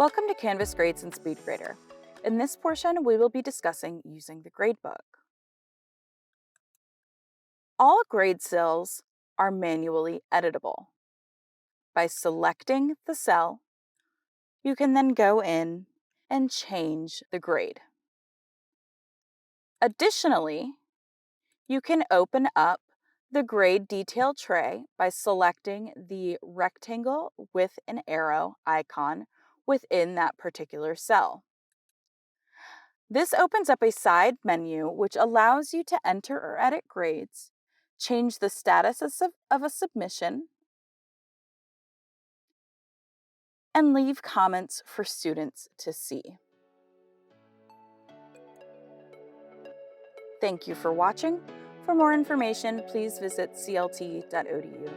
Welcome to Canvas Grades and SpeedGrader. In this portion, we will be discussing using the Gradebook. All grade cells are manually editable. By selecting the cell, you can then go in and change the grade. Additionally, you can open up the grade detail tray by selecting the rectangle with an arrow icon within that particular cell. This opens up a side menu which allows you to enter or edit grades, change the status of a submission, and leave comments for students to see. Thank you for watching. For more information, please visit clt.odu.edu.